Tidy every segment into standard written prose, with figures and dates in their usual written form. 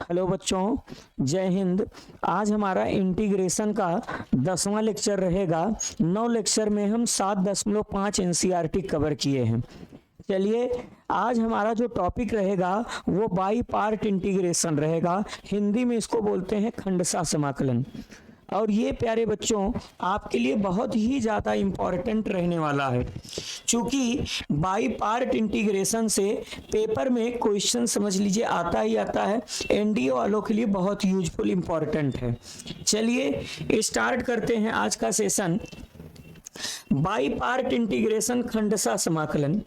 Hello बच्चों, जय हिंद। आज हमारा इंटीग्रेशन का 10वां लेक्चर रहेगा। 9 लेक्चर में हम 7.5 एनसीईआरटी कवर किए हैं। चलिए, आज हमारा जो टॉपिक रहेगा वो बाई पार्ट इंटीग्रेशन रहेगा। हिंदी में इसको बोलते हैं खंडसा समाकलन। और ये प्यारे बच्चों आपके लिए बहुत ही ज़्यादा इम्पॉर्टेंट रहने वाला है, क्योंकि बाई पार्ट इंटीग्रेशन से पेपर में क्वेश्चन समझ लीजिए आता ही आता है। एनडीए वालों के लिए बहुत यूजफुल इम्पॉर्टेंट है। चलिए स्टार्ट करते हैं आज का session. By part integration Khandsa समाकलन।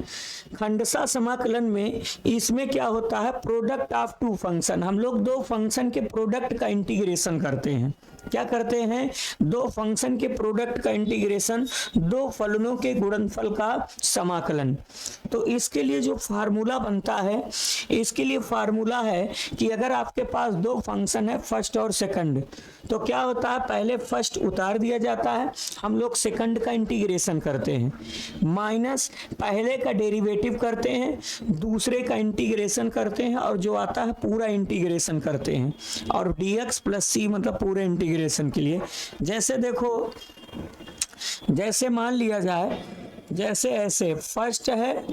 खंडसा समाकलन में इसमें क्या होता है, प्रोडक्ट ऑफ टू फंक्शन। हम लोग दो फंक्शन के प्रोडक्ट का इंटीग्रेशन करते हैं। क्या करते हैं? दो फंक्शन के प्रोडक्ट का इंटीग्रेशन, दो फलनों के गुणनफल का समाकलन। तो इसके लिए जो फार्मूला बनता है, इसके लिए फार्मूला है कि अगर आपके पास दो फंक्शन है फर्स्ट और सेकंड, तो क्या होता है, पहले फर्स्ट उतार दिया जाता है, हम लोग सेकंड का इंटीग्रेशन करते हैं, माइनस पहले का डेरिवेटिव करते हैं, दूसरे का इंटीग्रेशन करते हैं, और जो आता है पूरा इंटीग्रेशन करते हैं। और dx प्लस c मतलब पूरे इंटीग्रेशन के लिए। जैसे देखो, जैसे मान लिया जाए, जैसे ऐसे फर्स्ट है,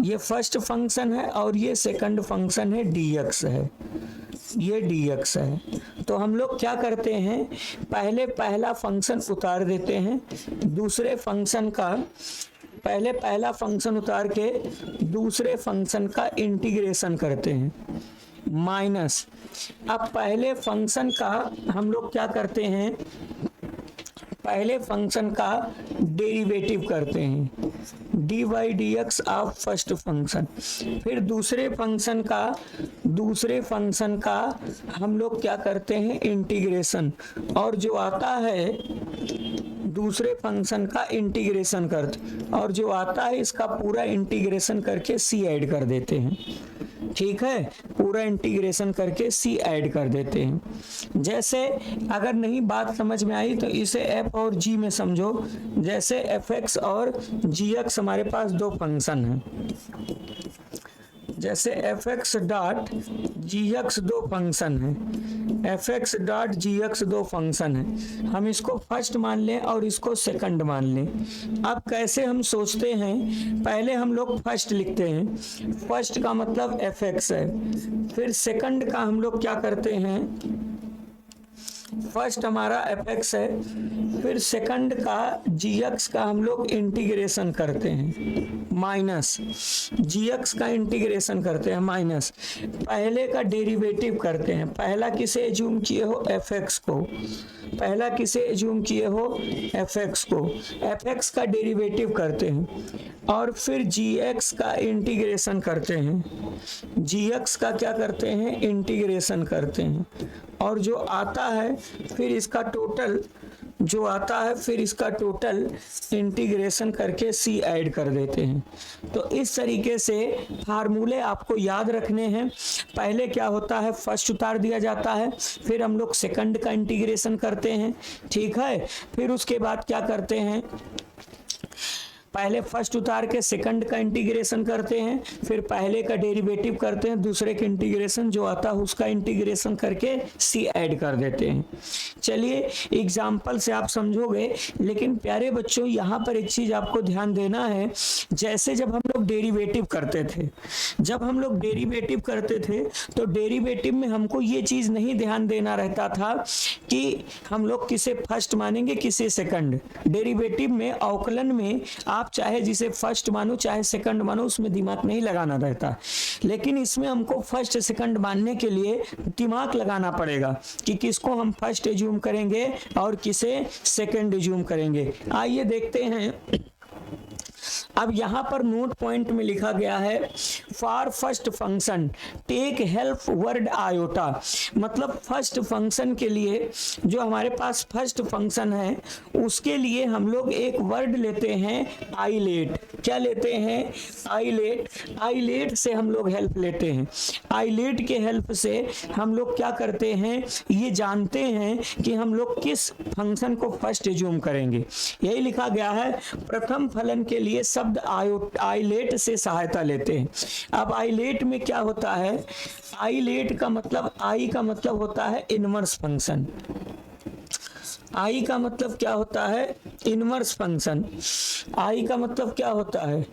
ये फर्स्ट फंक्शन है और ये सेकंड फंक्शन है, dx है, ये dx है। तो हम लोग क्या करते हैं, पहले पहला फंक्शन उतार देते हैं, दूसरे फंक्शन का, पहले पहला फंक्शन उतार के दूसरे फंक्शन का इंटीग्रेशन करते हैं, माइनस अब पहले फंक्शन का हम लोग क्या करते हैं, पहले फंक्शन का डेरिवेटिव करते हैं, dy dx of first function. फिर दूसरे फंक्शन का हम लोग क्या करते हैं, इंटीग्रेशन, और जो आता है दूसरे फंक्शन का इंटीग्रेशन करते, और जो आता है इसका पूरा इंटीग्रेशन करके c ऐड कर देते हैं। ठीक है, पूरा इंटीग्रेशन करके c ऐड कर देते हैं। जैसे अगर नहीं बात समझ में आई तो इसे f और g में समझो। जैसे fx और gx हमारे पास दो फंक्शन हैं, जैसे fx डॉट gx दो फंक्शन है, fx डॉट gx दो फंक्शन है। हम इसको फर्स्ट मान लें और इसको सेकंड मान लें। अब कैसे हम सोचते हैं, पहले हम लोग फर्स्ट लिखते हैं, फर्स्ट का मतलब fx है, फिर सेकंड का हम लोग क्या करते हैं, फर्स्ट हमारा fx है, फिर सेकंड का gx का हम लोग इंटीग्रेशन करते हैं, माइनस gx का इंटीग्रेशन करते हैं, माइनस पहले का डेरिवेटिव करते हैं। पहला किसे एज्यूम किए हो, fx को, पहला किसे एज्यूम किए हो, fx को, fx का डेरिवेटिव करते हैं, और फिर gx का इंटीग्रेशन करते हैं, gx का क्या करते हैं, इंटीग्रेशन करते हैं, और जो आता है फिर इसका टोटल, जो आता है फिर इसका टोटल इंटीग्रेशन करके c ऐड कर देते हैं। तो इस तरीके से फार्मूले आपको याद रखने हैं। पहले क्या होता है, फर्स्ट उतार दिया जाता है, फिर हम लोग सेकंड का इंटीग्रेशन करते हैं, ठीक है। फिर उसके बाद क्या करते हैं, पहले फर्स्ट उतार के सेकंड का इंटीग्रेशन करते हैं, फिर पहले का डेरिवेटिव करते हैं, दूसरे के इंटीग्रेशन जो आता है उसका इंटीग्रेशन करके c ऐड कर देते हैं। चलिए एग्जाम्पल से आप समझोगे, लेकिन प्यारे बच्चों यहाँ पर एक चीज आपको ध्यान देना है। जैसे जब हम लोग डेरिवेटिव करते थे, तो डेरिवेटिव में हमको ये चीज नहीं ध्यान देना रहता था कि हम लोग किसे फर्स्ट मानेंगे किसे सेकंड। डेरिवेटिव में, अवकलन में आप चाहे जिसे फर्स्ट मानो चाहे सेकंड मानो, उसमें दिमाग नहीं लगाना रहता। लेकिन इसमें हमको फर्स्ट सेकंड मानने के लिए दिमाग लगाना पड़ेगा कि किसको हम फर्स्ट एज्यूम करेंगे और किसे सेकंड एज्यूम करेंगे। आइए देखते हैं। अब यहाँ पर नोट पॉइंट में लिखा गया है, for first function take help word iota. मतलब फर्स्ट फंक्शन के लिए, जो हमारे पास फर्स्ट फंक्शन है उसके लिए हम लोग एक वर्ड लेते हैं आइलेट। क्या लेते हैं, आइलेट। आइलेट से हम लोग हेल्प लेते हैं। आइलेट के हेल्प से हम लोग क्या करते हैं, ये जानते हैं कि हम लोग किस फंक्शन को फर्स्ट एज्यूम करेंगे। यही लिखा गया है, प्रथम फलन के लिए सब शब्द आइलेट से सहायता लेते हैं। अब आइलेट में क्या होता है, आइलेट का मतलब, आई का मतलब होता है इनवर्स फंक्शन। आई का मतलब क्या होता है, इनवर्स फंक्शन। आई का मतलब क्या होता है,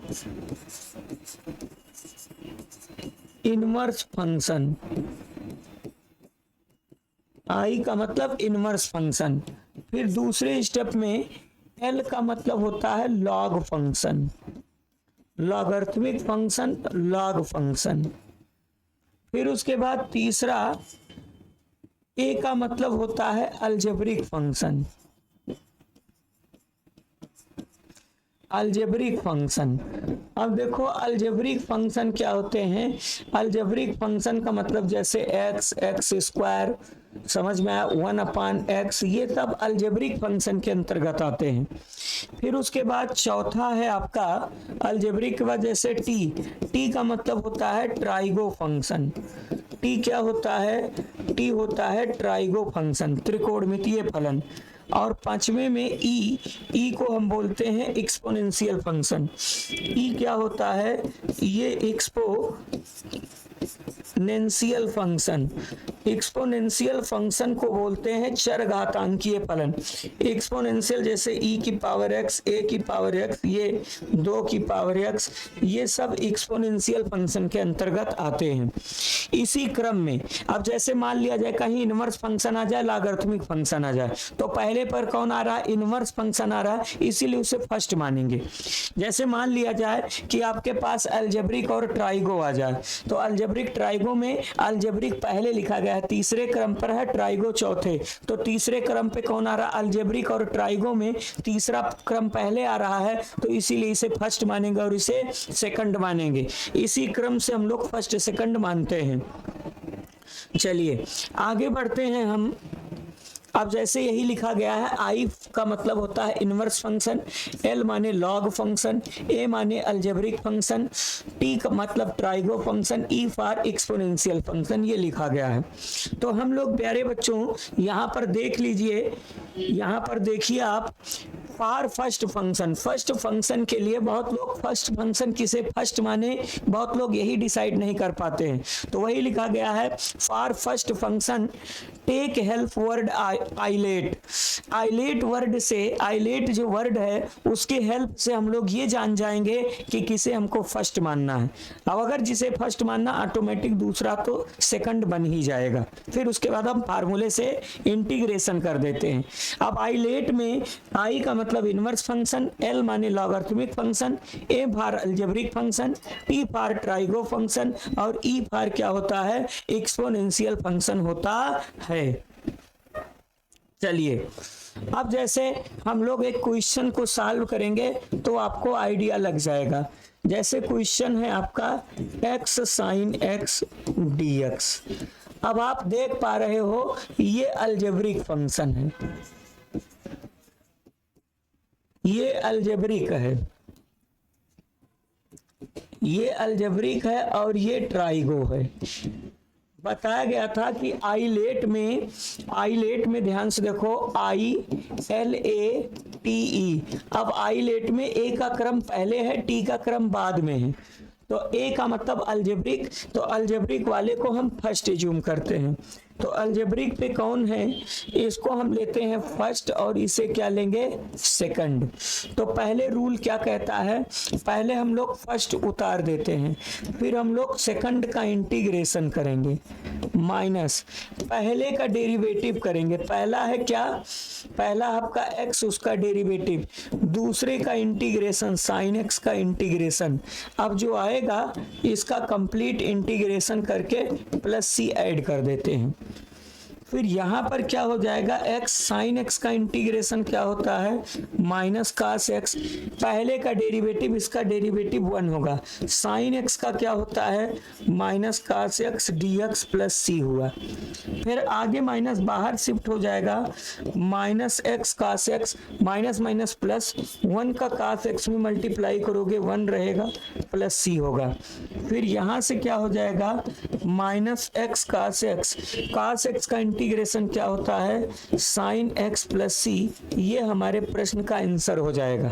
इनवर्स फंक्शन। आई का मतलब इनवर्स फंक्शन। फिर दूसरे स्टेप में एल का मतलब होता है log function, logarithmic function, log function. फिर उसके बाद तीसरा ए का मतलब होता है अलजेब्रिक फंक्शन, अलजेब्रिक फंक्शन। अब देखो अलजेब्रिक फंक्शन क्या होते हैं, अलजेब्रिक फंक्शन का मतलब जैसे एक्स, एक्स स्क्वायर, समझ में आया, 1/x, ये सब अलजेब्रिक फंक्शन के अंतर्गत आते हैं। फिर उसके बाद चौथा है आपका अलजेब्रिक के बाद जैसे टी, टी का मतलब होता है ट्राइगो फंक्शन। टी क्या होता है, टी होता है ट्राइगो फंक्शन, त्रिकोणमितीय फलन। और पांचवें में ई, ई को हम बोलते हैं एक्सपोनेंशियल फंक्शन। ई क्या होता है, ये एक्सपोनेंशियल फंक्शन, एक्सपोनेंशियल फंक्शन को बोलते हैं चरघातांकीय फलन। एक्सपोनेंशियल जैसे ई की पावर एक्स, ए की पावर एक्स, ये 2 की पावर एक्स, ये सब एक्सपोनेंशियल फंक्शन के अंतर्गत आते हैं। इसी क्रम में अब जैसे मान लिया जाए कहीं इनवर्स फंक्शन आ जाए, लॉगरिथमिक फंक्शन आ जाए, तो पहले पर कौन आ रहा है, इनवर्स फंक्शन आ रहा है, इसीलिए उसे फर्स्ट मानेंगे। जैसे मान लिया जाए कि आपके पास अलजेब्रिक और ट्राइगो आ जाए, तो अलजेब्रिक ट्राइगो में अलजेब्रिक पहले लिखा गया है, तीसरे क्रम पर है, ट्राइगो चौथे, तो तीसरे क्रम पे कौन आ रहा है, अलजेब्रिक और ट्राइगो में तीसरा क्रम पहले आ रहा है, तो इसीलिए इसे फर्स्ट मानेंगे और इसे सेकंड मानेंगे। इसी क्रम से हम लोग फर्स्ट सेकंड मानते हैं। चलिए आगे बढ़ते हैं हम। अब जैसे यही लिखा गया है, आई का मतलब होता है इनवर्स फंक्शन, एल माने लॉग फंक्शन, ए माने अलजेब्रिक फंक्शन, टी का मतलब trigo function, E for exponential function, ये लिखा गया है। तो हम लोग प्यारे बच्चों यहाँ पर देख लीजिए, यहाँ पर देखिए आप, for first function, first function के लिए बहुत लोग फर्स्ट फंक्शन किसे फर्स्ट माने, बहुत लोग यही डिसाइड नहीं कर पाते हैं। तो वही लिखा गया है, for first function take help word ILATE. ILATE word से, आइलेट जो वर्ड है उसके हेल्प से हम लोग ये जान जाएंगे कि किसे हमको फर्स्ट मानना है। अब अगर जिसे फर्स्ट मानना, ऑटोमेटिक दूसरा तो सेकंड बन ही जाएगा। फिर उसके बाद हम फार्मूले से इंटीग्रेशन कर देते हैं। अब आइलेट में आई का मतलब इनवर्स फंक्शन, एल माने logarithmic function, A for algebraic function, T for trigo function, और ई फॉर क्या होता है, एक्सपोनेंशियल फंक्शन होता है। चलिए अब जैसे हम लोग एक क्वेश्चन को सॉल्व करेंगे तो आपको आइडिया लग जाएगा। जैसे क्वेश्चन है आपका x sin x dx। अब आप देख पा रहे हो ये अलजेब्रिक फंक्शन है, ये अलजेब्रिक है, ये अलजेब्रिक है और ये ट्राइगो है। बताया गया था कि आइलेट में ध्यान से देखो, ILATE। अब आइलेट में ए का क्रम पहले है, टी का क्रम बाद में है, तो ए का मतलब अलजेब्रिक, तो अलजेब्रिक वाले को हम फर्स्ट एज्यूम करते हैं। तो अलजेब्रिक पे कौन है, इसको हम लेते हैं फर्स्ट और इसे क्या लेंगे, सेकंड। तो पहले रूल क्या कहता है, पहले हम लोग फर्स्ट उतार देते हैं, फिर हम लोग सेकंड का इंटीग्रेशन करेंगे, माइनस पहले का डेरिवेटिव करेंगे। पहला है क्या, पहला आपका x, उसका डेरिवेटिव, दूसरे का इंटीग्रेशन sin x का इंटीग्रेशन। अब जो आएगा इसका कंप्लीट इंटीग्रेशन करके प्लस c ऐड कर देते हैं। फिर यहाँ पर क्या हो जाएगा, x sin x का इंटीग्रेशन क्या होता है, माइनस कास x, पहले का डेरिवेटिव इसका डेरिवेटिव 1 होगा, sin x का क्या होता है, minus cos x dx plus c हुआ। फिर आगे माइनस बाहर शिफ्ट हो जाएगा, minus x cos x, minus minus plus, 1 का कास x में मल्टीप्लाई करोगे 1 रहेगा, प्लस c होगा। फिर यहाँ से क्या हो जाएगा, माइनस x कास x का इंटीग्रेशन क्या होता है, sin x प्लस c। ये हमारे प्रश्न का आंसर हो जाएगा।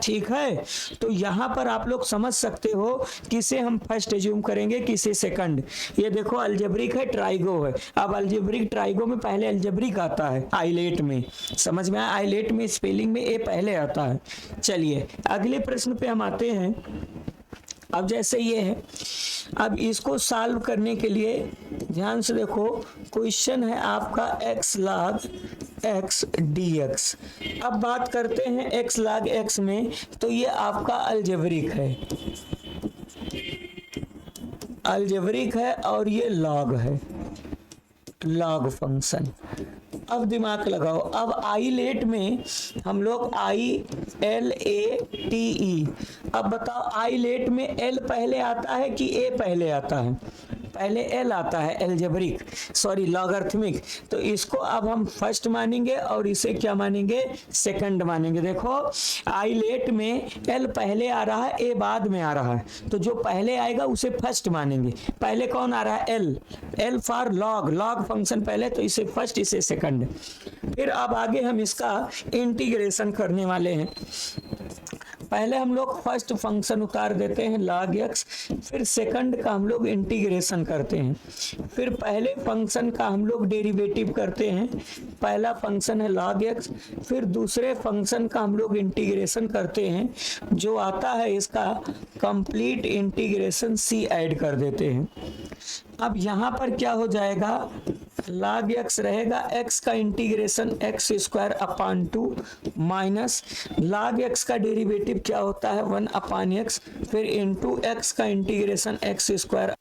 ठीक है, तो यहां पर आप लोग समझ सकते हो किसे हम फर्स्ट एज्यूम करेंगे, किसे सेकंड। ये देखो अलजेब्रिक है, ट्राइगो है। अब अलजेब्रिक ट्राइगो में पहले अलजेब्रिक आता है आइलेट में, समझ में आया, आइलेट में स्पेलिंग में ए पहले आता है। चलिए अगले प्रश्न पे हम आते हैं। अब जैसे ये है, अब इसको सॉल्व करने के लिए ध्यान से देखो, क्वेश्चन है आपका x log x dx। अब बात करते हैं x log x में, तो ये आपका अलजेब्रिक है, अलजेब्रिक है और ये लॉग है, लॉग फंक्शन। अब दिमाग लगाओ, अब आइलेट में हम लोग I L A T E, अब बताओ आइलेट में एल पहले आता है कि ए पहले आता है? पहले एल आता है, एल्जेब्रिक सॉरी लॉगरिथमिक। तो इसको अब हम फर्स्ट मानेंगे और इसे क्या मानेंगे, सेकंड मानेंगे। देखो आइलेट में एल पहले आ रहा है, ए बाद में आ रहा है, तो जो पहले आएगा उसे फर्स्ट मानेंगे। पहले कौन आ रहा है, L, L for log, log function पहले, तो इसे फर्स्ट इसे सेकंड। फिर अब आगे हम इसका इंटीग्रेशन करने वाले हैं। पहले हम लोग फर्स्ट फंक्शन उतार देते हैं log x, फिर सेकंड का हम लोग इंटीग्रेशन करते हैं, फिर पहले फंक्शन का हम लोग डेरिवेटिव करते हैं, पहला फंक्शन है log x, फिर दूसरे फंक्शन का हम लोग इंटीग्रेशन करते हैं, जो आता है इसका कंप्लीट इंटीग्रेशन c ऐड कर देते हैं। अब यहाँ पर क्या हो जाएगा, log x रहेगा, x का integration x square upon 2 minus log x का डेरिवेटिव क्या होता है 1 अपान एक्स, फिर इंटू x का integration x square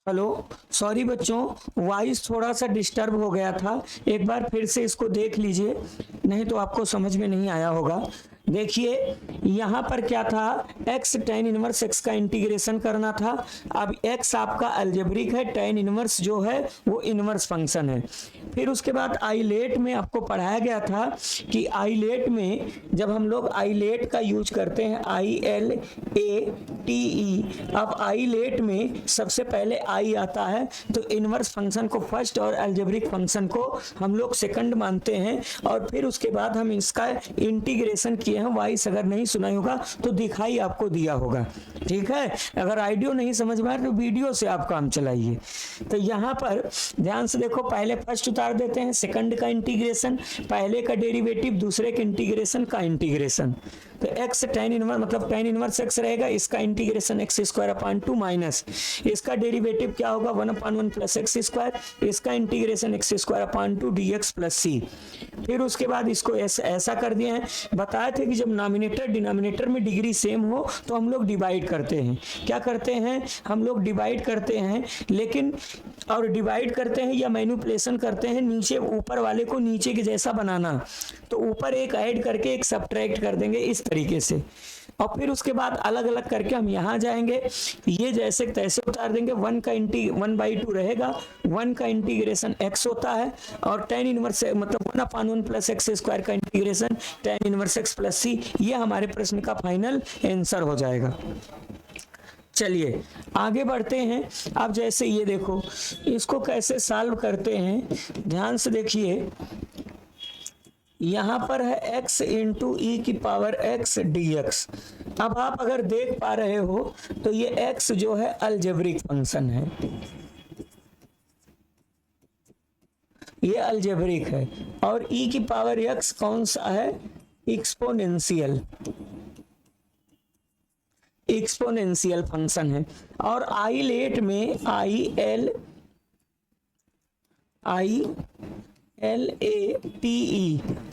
hello, sorry बच्चों, वॉइस थोड़ा सा डिस्टर्ब हो गया था, एक बार फिर से इसको देख लीजिए, नहीं तो आपको समझ में नहीं आया होगा। देखिए यहाँ पर क्या था, x tan इनवर्स x का इंटीग्रेशन करना था। अब x आपका अलजेब्रिक है, tan इनवर्स जो है वो इनवर्स फंक्शन है। फिर उसके बाद आइलेट में आपको पढ़ाया गया था कि आइलेट में जब हम लोग आइलेट का यूज करते हैं, ILATE, अब आइलेट में सबसे पहले आई आता है, तो इनवर्स फंक्शन को फर्स्ट और अलजेब्रिक फंक्शन को हम लोग सेकंड मानते हैं, और फिर उसके बाद हम इसका इंटीग्रेशन किए हैं। वाइस अगर नहीं सुना होगा तो दिखाई आपको दिया होगा, ठीक है। अगर आइडियो नहीं समझ में आए तो वीडियो से आप काम चलाइए। तो यहाँ पर ध्यान से देखो, पहले फर्स्ट उतार देते हैं, सेकंड का इंटीग्रेशन, पहले का डेरिवेटिव, दूसरे के इंटीग्रेशन का इंटीग्रेशन। तो x tan इनवर्स मतलब tan इनवर्स x रहेगा, इसका integration x square upon 2 minus इसका डेरिवेटिव क्या होगा 1 अपॉन 1 प्लस एक्स स्क्वायर, इसका integration x square upon 2 dx plus c। फिर उसके बाद इसको ऐसा कर दिए हैं, बताए थे कि जब नॉमिनेटर डिनोमिनेटर में डिग्री सेम हो तो हम लोग डिवाइड करते हैं। क्या करते हैं हम लोग? डिवाइड करते हैं, लेकिन और डिवाइड करते हैं या मैनिपुलेशन करते हैं, नीचे ऊपर वाले को नीचे के जैसा बनाना, तो ऊपर एक ऐड करके एक सब्ट्रैक्ट कर देंगे इस तरीके से, और फिर उसके बाद अलग अलग करके हम यहाँ जाएंगे, ये जैसे तैसे उतार देंगे। 1/2 रहेगा, 1 का इंटीग्रेशन x होता है, और tan इनवर्स मतलब 1 अपॉन 1 प्लस एक्स स्क्वायर का integration tan inverse x plus c, ये हमारे प्रश्न का फाइनल आंसर हो जाएगा। चलिए आगे बढ़ते हैं। अब जैसे ये देखो, इसको कैसे सॉल्व करते हैं, ध्यान से देखिए। यहाँ पर है x इंटू ई की पावर x dx। अब आप अगर देख पा रहे हो तो ये x जो है अलजेब्रिक फंक्शन है, ये अलजेब्रिक है, और e की पावर x कौन सा है? एक्सपोनेंशियल फंक्शन है। और आइलेट में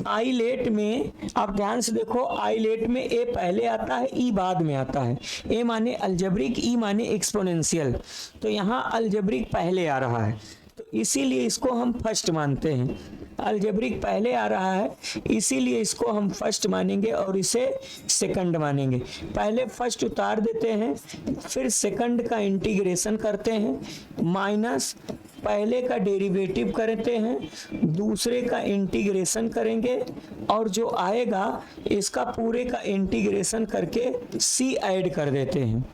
आइलेट में आप ध्यान से देखो, आइलेट में ए पहले आता है, ई बाद में आता है। ए माने अलजेब्रिक, ई माने एक्सपोनेंशियल, तो यहाँ अलजेब्रिक पहले आ रहा है, तो इसीलिए इसको हम फर्स्ट मानते हैं। अलजेब्रिक पहले आ रहा है, इसीलिए इसको हम फर्स्ट मानेंगे और इसे सेकंड मानेंगे। पहले फर्स्ट उतार देते हैं, फिर सेकंड का इंटीग्रेशन करते हैं, माइनस पहले का डेरिवेटिव करते हैं, दूसरे का इंटीग्रेशन करेंगे, और जो आएगा इसका पूरे का इंटीग्रेशन करके c ऐड कर देते हैं।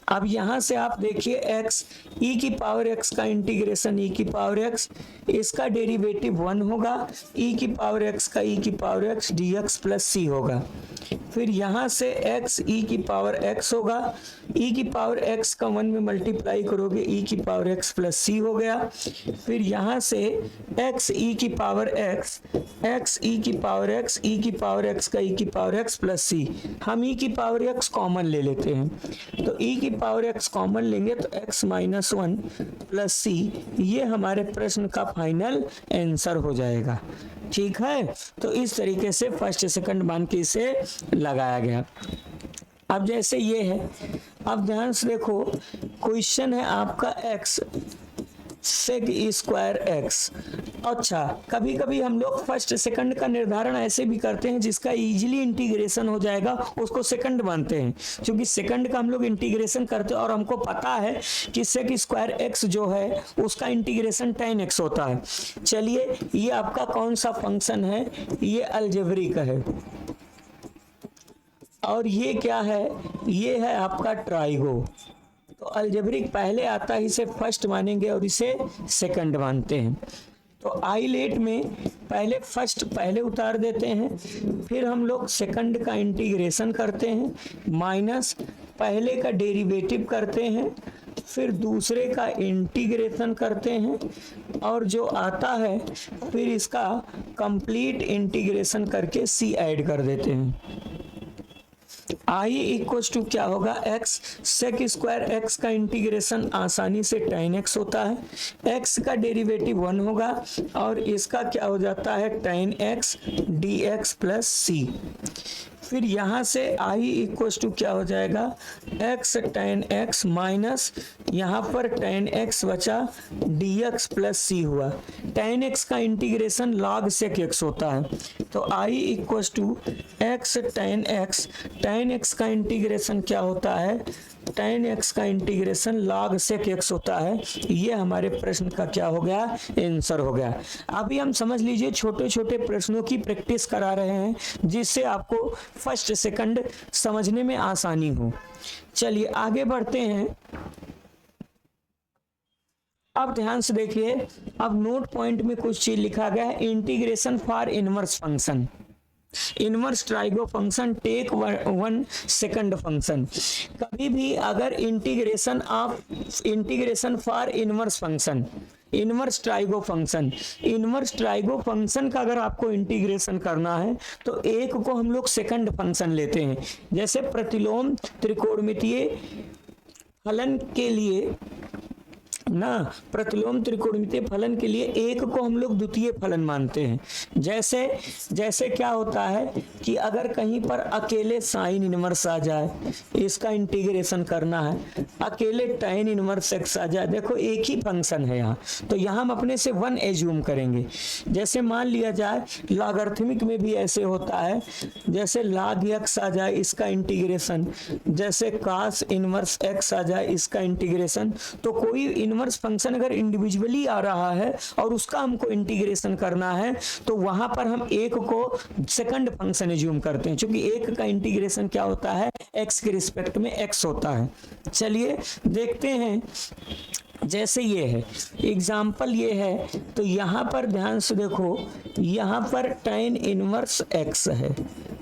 अब यहां से आप देखिए x e की पावर x का इंटीग्रेशन e की पावर x, इसका डेरिवेटिव 1 होगा, e की पावर x का e की power x dx plus c होगा। फिर यहाँ से x e की पावर x होगा, e की पावर x का 1 में मल्टीप्लाई करोगे, e की पावर x प्लस c हो गया। फिर यहाँ से x e की पावर x, x e की पावर x, e की पावर x का e की पावर x प्लस c, हम e की पावर x कॉमन ले लेते हैं, तो e की पावर x कॉमन लेंगे तो x माइनस 1 प्लस c, ये हमारे प्रश्न का फाइनल आंसर हो जाएगा। ठीक है, तो इस तरीके से फर्स्ट सेकंड मान के इसे लगाया गया। अब जैसे ये है, अब ध्यान से देखो, क्वेश्चन है आपका x सेक स्क्वायर x। अच्छा, कभी कभी हम लोग फर्स्ट सेकंड का निर्धारण ऐसे भी करते हैं, जिसका इजीली इंटीग्रेशन हो जाएगा उसको सेकंड मानते हैं, क्योंकि सेकंड का हम लोग इंटीग्रेशन करते हैं और हमको पता है कि सेक स्क्वायर x जो है उसका इंटीग्रेशन tan x होता है। चलिए, ये आपका कौन सा फंक्शन है? ये अलजेब्रिक है, और ये क्या है? ये है आपका ट्राइगो। तो अलजेब्रिक पहले आता है, इसे फर्स्ट मानेंगे और इसे सेकंड मानते हैं। तो आइलेट में पहले फर्स्ट पहले उतार देते हैं, फिर हम लोग सेकंड का इंटीग्रेशन करते हैं, माइनस पहले का डेरिवेटिव करते हैं, फिर दूसरे का इंटीग्रेशन करते हैं, और जो आता है फिर इसका कंप्लीट इंटीग्रेशन करके c ऐड कर देते हैं। आई इक्वल्स टू क्या होगा? x सेक स्क्वायर x का इंटीग्रेशन आसानी से tan x होता है, x का डेरिवेटिव 1 होगा, और इसका क्या हो जाता है? tan x dx plus c। फिर यहाँ से i इक्वल टू क्या हो जाएगा, x tan x माइनस यहाँ पर tan x बचा dx प्लस c हुआ। tan x का इंटीग्रेशन log sec x होता है, तो i equal to x tan x का इंटीग्रेशन क्या होता है, tan x का इंटीग्रेशन log sec x होता है। ये हमारे प्रश्न का क्या हो गया, आंसर हो गया। अभी हम समझ लीजिए छोटे छोटे प्रश्नों की प्रैक्टिस करा रहे हैं जिससे आपको फर्स्ट सेकंड समझने में आसानी हो। चलिए आगे बढ़ते हैं। अब ध्यान से देखिए, अब नोट पॉइंट में कुछ चीज लिखा गया है, integration for inverse function, inverse trigo function take 1 second function. कभी भी अगर integration for inverse function, inverse trigo function का अगर आपको इंटीग्रेशन करना है तो एक को हम लोग सेकंड फंक्शन लेते हैं। जैसे प्रतिलोम त्रिकोणमितीय फलन के लिए ना, प्रतिलोम त्रिकोणमितीय फलन के लिए एक को हम लोग द्वितीय फलन मानते हैं। जैसे क्या होता है कि अगर कहीं पर अकेले साइन इनवर्स आ जाए, इसका इंटीग्रेशन करना है, अकेले tan इनवर्स x आ जाए, देखो एक ही फंक्शन है यहाँ, तो यहाँ हम अपने से 1 एज्यूम करेंगे। जैसे मान लिया जाए लॉगरिथमिक में भी ऐसे होता है, जैसे log x आ जाए इसका इंटीग्रेशन, जैसे cos इनवर्स x आ जाए इसका इंटीग्रेशन। तो कोई इनवर्स फंक्शन अगर इंडिविजुअली आ रहा है और उसका हमको इंटीग्रेशन करना है तो वहां पर हम एक को सेकंड फंक्शन एज्यूम करते हैं, क्योंकि एक का इंटीग्रेशन क्या होता है, x के रिस्पेक्ट में x होता है। चलिए देखते हैं, जैसे ये है एग्जाम्पल ये है, तो यहाँ पर ध्यान से देखो, यहाँ पर tan इनवर्स x है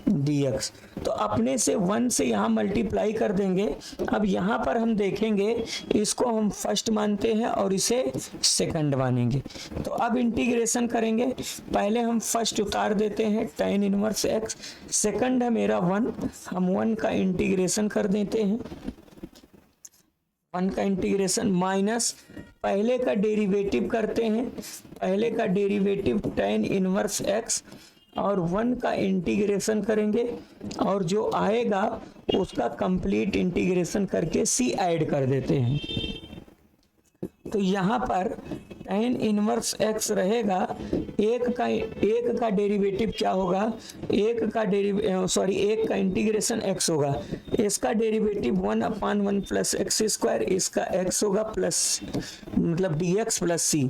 dx, तो अपने से 1 से यहाँ मल्टीप्लाई कर देंगे। अब यहाँ पर हम देखेंगे, इसको हम फर्स्ट मानते हैं और इसे सेकंड मानेंगे। तो अब इंटीग्रेशन करेंगे, पहले हम फर्स्ट उतार देते हैं tan इनवर्स x, सेकंड है मेरा 1, हम 1 का इंटीग्रेशन कर देते हैं, 1 का इंटीग्रेशन माइनस पहले का डेरिवेटिव करते हैं, पहले का डेरिवेटिव tan इनवर्स x और 1 का इंटीग्रेशन करेंगे और जो आएगा उसका कंप्लीट इंटीग्रेशन करके c ऐड कर देते हैं। तो यहाँ पर tan इनवर्स x रहेगा, एक का डेरिवेटिव क्या होगा, एक का इंटीग्रेशन x होगा, इसका डेरिवेटिव 1/1 प्लस एक्स स्क्वायर, इसका x होगा प्लस मतलब dx प्लस c।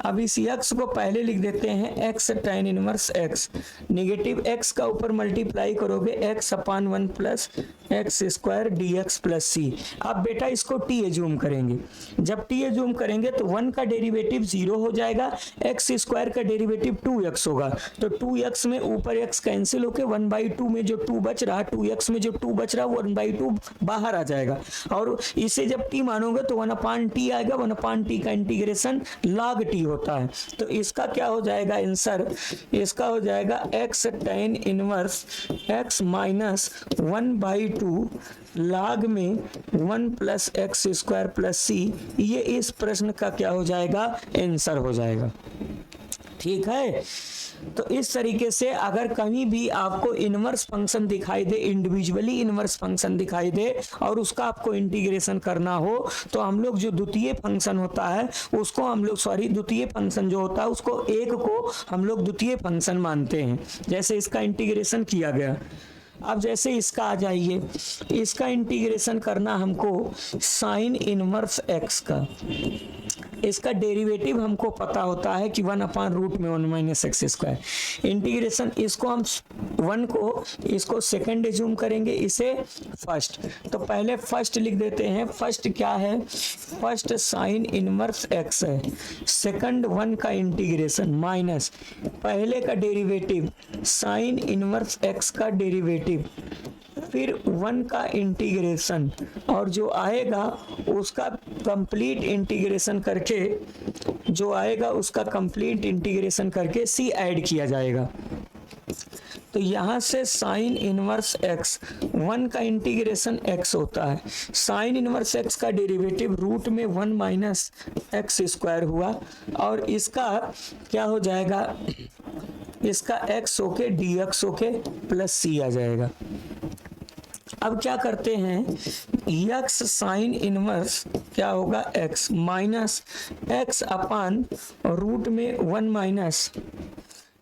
अब इस x को पहले लिख देते हैं x tan inverse x, negative x का ऊपर मल्टीप्लाई करोगे x/1 plus x square dx plus c। अब बेटा इसको t एज्यूम करेंगे, जब t एज्यूम करेंगे तो 1 का डेरिवेटिव 0 हो जाएगा, एक्स स्क्वायर का डेरिवेटिव 2x होगा, तो 2x में ऊपर x कैंसिल होके 1/2 में जो 2 बच रहा, 2x में जो 2 बच रहा 1/2 बाहर आ जाएगा, और इसे जब t मानोगे तो 1/t आएगा, 1/t का इंटीग्रेशन log t होता है। तो इसका क्या हो जाएगा आंसर, इसका हो जाएगा x tan inverse x minus 1/2 log में 1 plus x square plus c। ये इस प्रश्न का क्या हो जाएगा, आंसर हो जाएगा। ठीक है, तो इस तरीके से अगर कहीं भी आपको इनवर्स फंक्शन दिखाई दे, इंडिविजुअली इनवर्स फंक्शन दिखाई दे और उसका आपको इंटीग्रेशन करना हो, तो हम लोग जो द्वितीय फंक्शन होता है उसको हम लोग द्वितीय फंक्शन जो होता है उसको एक को हम लोग द्वितीय फंक्शन मानते हैं। जैसे इसका इंटीग्रेशन किया गया, अब जैसे इसका आ जाइए, इसका इंटीग्रेशन करना हमको साइन इनवर्स x का, इसका डेरिवेटिव हमको पता होता है कि 1/√1 माइनस एक्स स्क्वायर। इंटीग्रेशन इसको हम 1 को इसको सेकंड एज्यूम करेंगे, इसे फर्स्ट, तो पहले फर्स्ट लिख देते हैं। फर्स्ट क्या है, फर्स्ट साइन इनवर्स x है, सेकंड 1 का इंटीग्रेशन माइनस पहले का डेरिवेटिव साइन इनवर्स x का डेरिवेटिव, फिर 1 का इंटीग्रेशन और जो आएगा उसका कंप्लीट इंटीग्रेशन करके, जो आएगा उसका कंप्लीट इंटीग्रेशन करके c ऐड किया जाएगा। तो यहाँ से साइन इनवर्स x, 1 का इंटीग्रेशन x होता है, साइन इनवर्स x का डेरिवेटिव रूट में 1 माइनस एक्स स्क्वायर हुआ, और इसका क्या हो जाएगा, इसका x होके dx होके प्लस सी आ जाएगा। अब क्या करते हैं, x साइन इनवर्स क्या होगा, x minus x upon root में 1 माइनस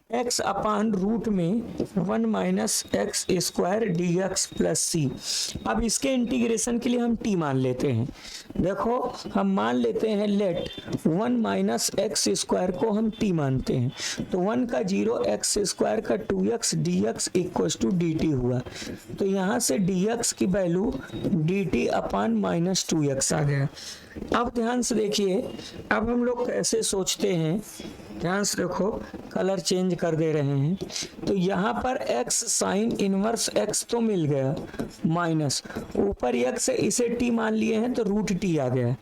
x अपान रूट में 1 minus x square d x plus c. अब इसके इंटीग्रेशन के लिए हम t मान लेते हैं। देखो हम मान लेते हैं लेट 1 माइनस एक्स स्क्वायर को हम t मानते हैं, तो 1 का 0 एक्स स्क्वायर का 2x dx equals to dt हुआ। तो यहाँ से dx की value dt upon minus 2x आ गया। अब ध्यान से देखिए, अब हम लोग कैसे सोचते हैं, ध्यान से देखो, कलर चेंज कर दे रहे हैं। तो यहाँ पर x साइन इनवर्स x तो मिल गया, माइनस ऊपर x है, इसे t मान लिए हैं तो रूट t आ गया,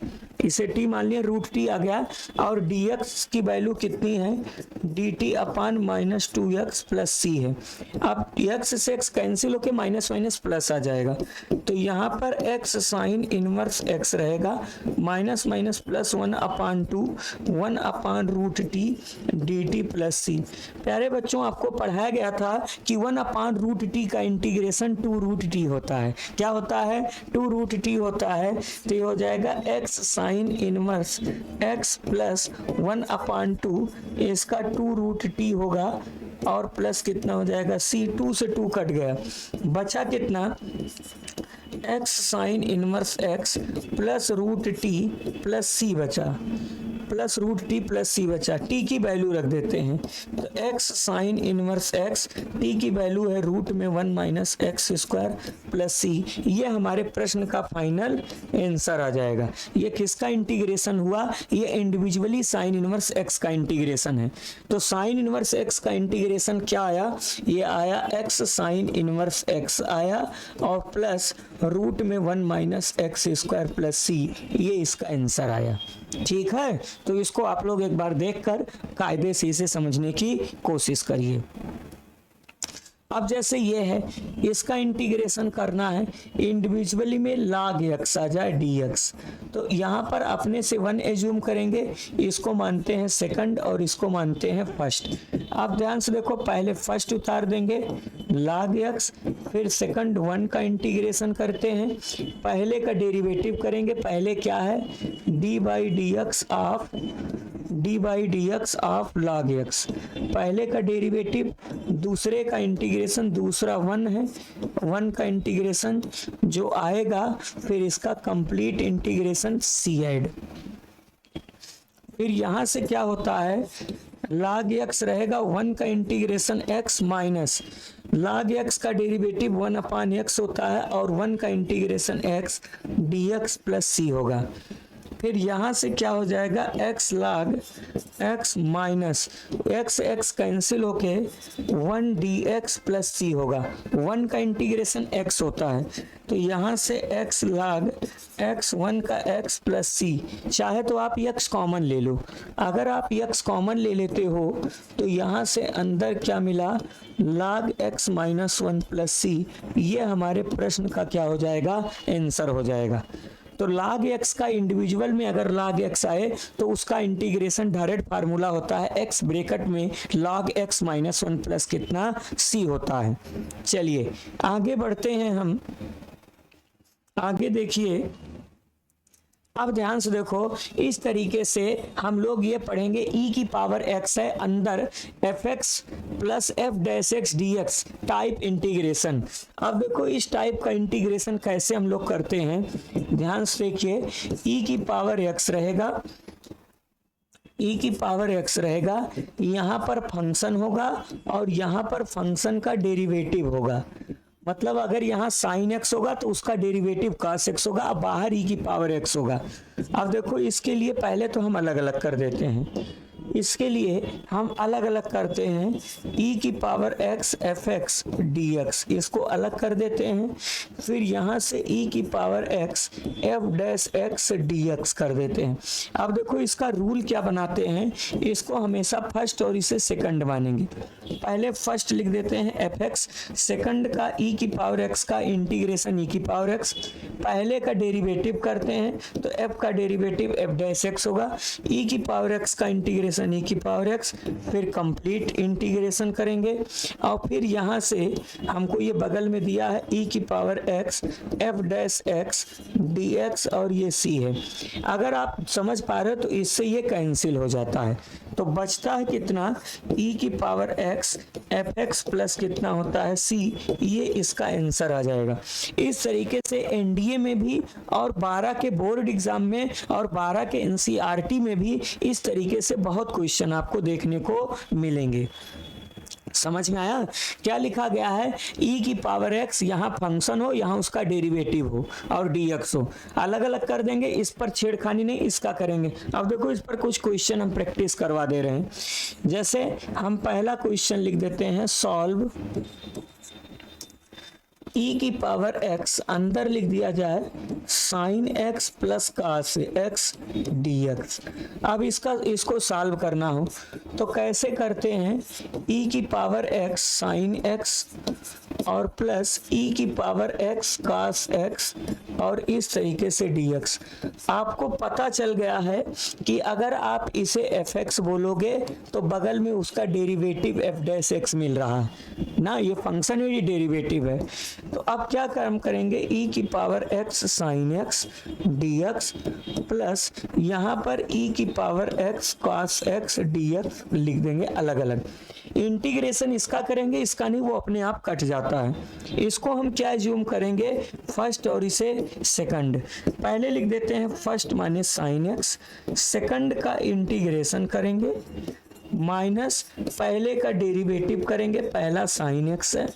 इसे t मान लिया रूट t आ गया। और dx की वैल्यू कितनी है, dt upon minus 2x plus c है। अब x से x कैंसिल होके माइनस माइनस प्लस आ जाएगा, तो यहाँ पर x साइन इनवर्स x रहेगा, minus minus plus 1 upon 2 1 upon root t dt plus c. प्यारे बच्चों, आपको पढ़ाया गया था कि 1 अपान रूट t का इंटीग्रेशन 2 रूट t होता है। क्या होता है, 2 रूट t होता है। तो ये हो जाएगा x sine inverse x plus 1 upon 2, इसका 2 रूट t होगा और प्लस कितना हो जाएगा c, 2 से 2 कट गया, बचा कितना, x sine inverse x plus root t plus c बचा, plus root t plus c बचा। t की वैल्यू रख देते हैं, तो x sine inverse x, t की वैल्यू है रूट में 1 minus x square plus c. ये हमारे प्रश्न का फाइनल आंसर आ जाएगा। ये किसका इंटीग्रेशन हुआ, ये इंडिविजुअली साइन इनवर्स x का इंटीग्रेशन है। तो साइन इनवर्स x का इंटीग्रेशन क्या आया, ये आया x साइन इनवर्स x आया और प्लस रूट में 1 minus x square plus c, ये इसका आंसर आया। ठीक है, तो इसको आप लोग एक बार देखकर कायदे से इसे समझने की कोशिश करिए। अब जैसे ये है, इसका इंटीग्रेशन करना है, इंडिविजुअली में log x आ जाए dx, तो यहाँ पर अपने से 1 एज्यूम करेंगे, इसको मानते हैं सेकंड और इसको मानते हैं फर्स्ट। आप ध्यान से देखो, पहले फर्स्ट उतार देंगे log x, फिर सेकंड 1 का इंटीग्रेशन करते हैं, पहले का डेरिवेटिव करेंगे, पहले क्या है d by D x of log x, पहले का डेरिवेटिव, दूसरे का इंटीग्रेशन, दूसरा 1 है, 1 का इंटीग्रेशन जो आएगा, फिर इसका कंप्लीट इंटीग्रेशन सी ऐड। फिर यहाँ से क्या होता है, log x रहेगा 1 का integration x minus log x का डेरिवेटिव 1 अपान x होता है और 1 का इंटीग्रेशन x dx प्लस सी होगा। फिर यहाँ से क्या हो जाएगा, x log x minus x cancel होके 1 dx प्लस सी होगा, 1 का इंटीग्रेशन x होता है, तो यहाँ से x log x 1 का x प्लस सी, चाहे तो आप x कॉमन ले लो, अगर आप x कॉमन ले लेते हो तो यहाँ से अंदर क्या मिला, log x minus 1 plus c, ये हमारे प्रश्न का क्या हो जाएगा, आंसर हो जाएगा। तो log x का इंडिविजुअल में अगर log x आए तो उसका इंटीग्रेशन डायरेक्ट फार्मूला होता है x ब्रैकेट में log x माइनस 1 प्लस कितना c होता है। चलिए आगे बढ़ते हैं हम, आगे देखिए, अब ध्यान से देखो, इस तरीके से हम लोग ये पढ़ेंगे, e की पावर x है, अंदर fx plus f dash x dx type integration. अब देखो इस टाइप का इंटीग्रेशन कैसे हम लोग करते हैं, ध्यान से देखिए, e की पावर x रहेगा, e की पावर x रहेगा, यहाँ पर फंक्शन होगा और यहाँ पर फंक्शन का डेरिवेटिव होगा, मतलब अगर यहाँ साइन x होगा तो उसका डेरिवेटिव cos x होगा, अब बाहर e की पावर x होगा। अब देखो इसके लिए पहले तो हम अलग अलग कर देते हैं, इसके लिए हम अलग अलग करते हैं, e की पावर x fx dx, इसको अलग कर देते हैं, फिर यहाँ से e की power x f dash x dx कर देते हैं। अब देखो इसका रूल क्या बनाते हैं, इसको हमेशा फर्स्ट और इसे सेकंड मानेंगे, पहले फर्स्ट लिख देते हैं fx, सेकंड का e की पावर x का इंटीग्रेशन e की पावर x, पहले का डेरिवेटिव करते हैं तो f का डेरिवेटिव f डैश x होगा, e की पावर x का इंटीग्रेशन इंटीग्रेशन ई की पावर एक्स, फिर कंप्लीट इंटीग्रेशन करेंगे और फिर यहाँ से हमको ये बगल में दिया है ई की power x F dash x d x और ये सी है। अगर आप समझ पा रहे हो तो इससे ये कैंसिल हो जाता है, तो बचता है कितना, ई की power x F x plus कितना होता है सी, ये इसका आंसर आ जाएगा। इस तरीके से एनडीए में भी और 12 के बोर्ड एग्जाम में और 12 के एनसीईआरटी में भी इस तरीके से बहुत क्वेश्चन आपको देखने को मिलेंगे। समझ में आया क्या लिखा गया है, ई की पावर एक्स यहाँ फंक्शन हो, यहाँ उसका डेरिवेटिव हो और डी एक्स हो, अलग अलग कर देंगे, इस पर छेड़खानी नहीं, इसका करेंगे। अब देखो इस पर कुछ क्वेश्चन हम प्रैक्टिस करवा दे रहे हैं। जैसे हम पहला क्वेश्चन लिख देते हैं, सॉल्व ई की पावर एक्स, अंदर लिख दिया जाए sine x plus cos x d x. अब इसको सॉल्व करना हो तो कैसे करते हैं, ई की पावर एक्स साइन एक्स और प्लस ई की पावर एक्स कास एक्स और इस तरीके से डी एक्स। आपको पता चल गया है कि अगर आप इसे एफ एक्स बोलोगे तो बगल में उसका डेरिवेटिव एफ डैश एक्स मिल रहा है ना, ये फंक्शन है, ये डेरिवेटिव है। तो अब क्या काम करेंगे, ई की power x sine x d x plus यहाँ पर ई की power x cos x d x लिख देंगे अलग अलग। इंटीग्रेशन इसका करेंगे, इसका नहीं, वो अपने आप कट जाता है। इसको हम क्या ज्यूम करेंगे, फर्स्ट और इसे सेकंड। पहले लिख देते हैं first minus sine x, second का इंटीग्रेशन करेंगे माइनस पहले का डेरिवेटिव करेंगे, पहला साइन एक्स है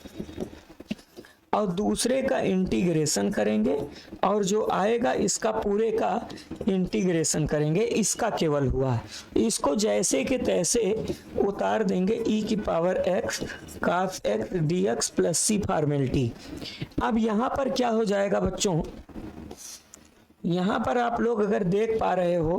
और दूसरे का इंटीग्रेशन करेंगे और जो आएगा इसका पूरे का इंटीग्रेशन करेंगे, इसका केवल हुआ है। इसको जैसे के तैसे उतार देंगे, ई की पावर एक्स कास एक्स डी एक्स प्लस सी फॉर्मेलिटी। अब यहाँ पर क्या हो जाएगा बच्चों, यहाँ पर आप लोग अगर देख पा रहे हो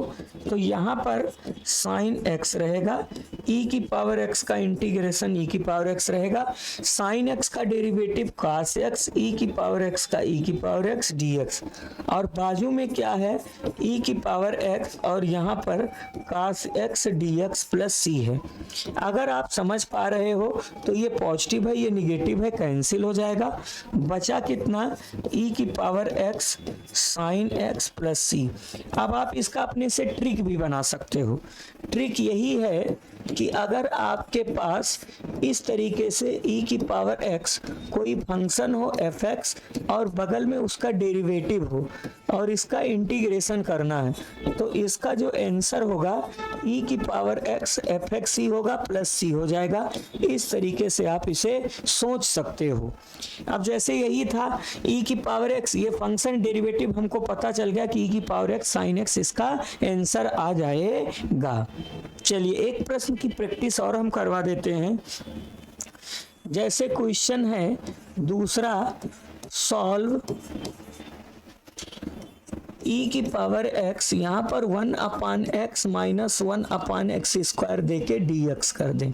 तो यहाँ पर साइन एक्स रहेगा, ई की पावर एक्स का इंटीग्रेशन ई की पावर एक्स रहेगा, साइन एक्स का डेरिवेटिव कास एक्स ई की पावर एक्स का ई की पावर एक्स डी एक्स और बाजू में क्या है, ई की पावर एक्स और यहाँ पर कास x d x plus c है। अगर आप समझ पा रहे हो तो ये पॉजिटिव है, ये निगेटिव है, कैंसिल हो जाएगा। बचा कितना, ई की power x sine x plus c. अब आप इसका अपने से ट्रिक भी बना सकते हो। ट्रिक यही है कि अगर आपके पास इस तरीके से ई की पावर एक्स कोई फंक्शन हो एफ एक्स और बगल में उसका डेरिवेटिव हो और इसका इंटीग्रेशन करना है तो इसका जो आंसर होगा ई की पावर एक्स एफ एक्स ही होगा प्लस सी हो जाएगा। इस तरीके से आप इसे सोच सकते हो। अब जैसे यही था ई की पावर एक्स, ये फंक्शन डेरिवेटिव हमको पता चल गया कि ई की पावर एक्स साइन एक्स इसका आंसर आ जाएगा। चलिए एक प्रश्न की प्रैक्टिस और हम करवा देते हैं। जैसे क्वेश्चन है दूसरा, सॉल्व ई की पावर एक्स, यहाँ पर 1 अपान एक्स माइनस 1 अपान एक्स स्क्वायर दे के डी एक्स कर दें।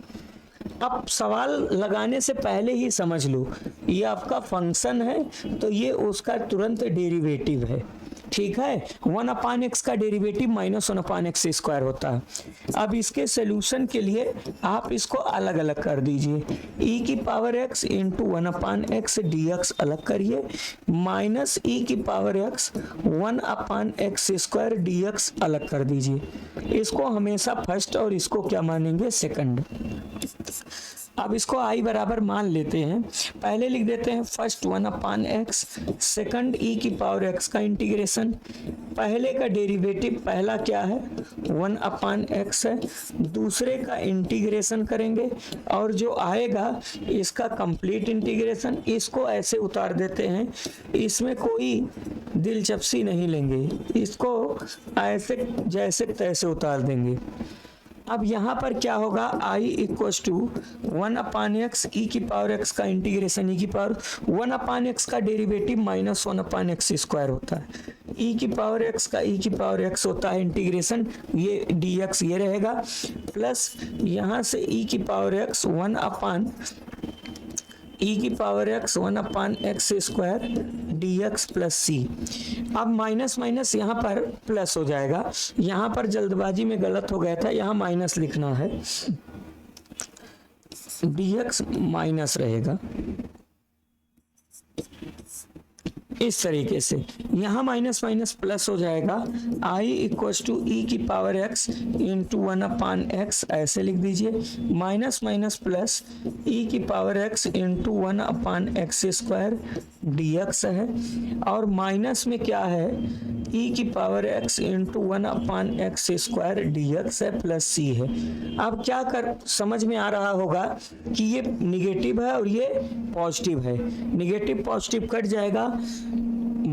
अब सवाल लगाने से पहले ही समझ लो ये आपका फंक्शन है तो ये उसका तुरंत डेरिवेटिव है, ठीक है। 1 अपान एक्स का डेरिवेटिव माइनस 1 अपान एक्स स्क्वायर होता है। अब इसके सोल्यूशन के लिए आप इसको अलग अलग कर दीजिए, ई की पावर एक्स इंटू 1 अपान एक्स डी एक्स अलग करिए माइनस ई की पावर एक्स 1 अपान एक्स स्क्वायर डी एक्स अलग कर दीजिए। इसको हमेशा फर्स्ट और इसको क्या मानेंगे, सेकंड। अब इसको आई बराबर मान लेते हैं। पहले लिख देते हैं फर्स्ट 1 अपान एक्स, सेकंड ई की पावर एक्स का इंटीग्रेशन, पहले का डेरिवेटिव पहला क्या है 1 अपान एक्स है, दूसरे का इंटीग्रेशन करेंगे और जो आएगा इसका कंप्लीट इंटीग्रेशन। इसको ऐसे उतार देते हैं, इसमें कोई दिलचस्पी नहीं लेंगे, इसको ऐसे जैसे तैसे उतार देंगे। अब यहाँ पर क्या होगा, I equals to 1 upon x ई की पावर एक्स का इंटीग्रेशन ई की पावर 1 अपान एक्स का डेरिवेटिव माइनस 1 अपान एक्स स्क्वायर होता है, ई की पावर एक्स का ई की पावर एक्स होता है इंटीग्रेशन, ये डी एक्स ये रहेगा प्लस यहाँ से ई की पावर एक्स 1 अपान ई की power x 1/x² dx plus c. अब माइनस माइनस यहाँ पर प्लस हो जाएगा, यहाँ पर जल्दबाजी में गलत हो गया था, यहाँ माइनस लिखना है, dx माइनस रहेगा इस तरीके से, यहाँ माइनस माइनस प्लस हो जाएगा, i इक्वल्स टू ई की पावर x इंटू 1/x ऐसे लिख दीजिए, माइनस माइनस प्लस ई की power x into 1/x² dx है, और माइनस में क्या है, ई की power x into 1/x² dx है प्लस सी है। अब क्या कर समझ में आ रहा होगा कि ये निगेटिव है और ये पॉजिटिव है, निगेटिव पॉजिटिव कट जाएगा,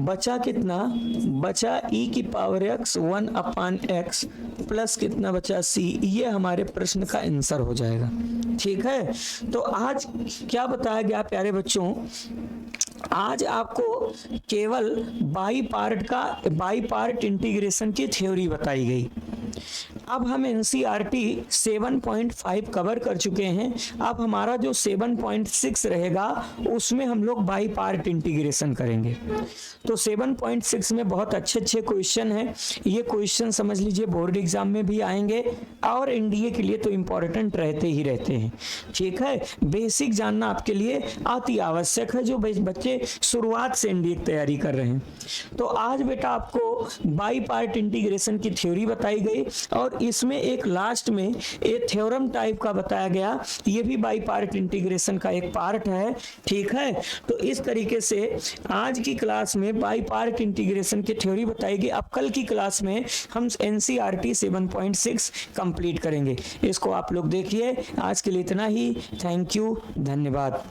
बचा कितना, बचा ई की पावर x 1/x प्लस कितना बचा c, ये हमारे प्रश्न का आंसर हो जाएगा। ठीक है, तो आज क्या बताया गया प्यारे बच्चों, आज आपको केवल बाई पार्ट इंटीग्रेशन की थ्योरी बताई गई। अब हम एनसीईआरटी 7.5 कवर कर चुके हैं, अब हमारा जो 7.6 रहेगा उसमें हम लोग बाई पार्ट इंटीग्रेशन करेंगे। तो 7.6 में बहुत अच्छे अच्छे क्वेश्चन हैं, ये क्वेश्चन समझ लीजिए बोर्ड एग्जाम में भी आएंगे और एनडीए के लिए तो इम्पोर्टेंट रहते ही रहते हैं। ठीक है, बेसिक जानना आपके लिए अति आवश्यक है जो बच्चे शुरुआत से एनडीए की तैयारी कर रहे हैं। तो आज बेटा आपको बाई पार्ट इंटीग्रेशन की थ्योरी बताई गई और इसमें एक लास्ट में एक थ्योरम टाइप का बताया गया, ये भी बाई पार्ट इंटीग्रेशन का एक पार्ट है। ठीक है, तो इस तरीके से आज की क्लास में बाई पार्ट इंटीग्रेशन की थ्योरी बताएगी। अब कल की क्लास में हम एनसीईआरटी 7.6 कंप्लीट करेंगे। इसको आप लोग देखिए। आज के लिए इतना ही, थैंक यू, धन्यवाद।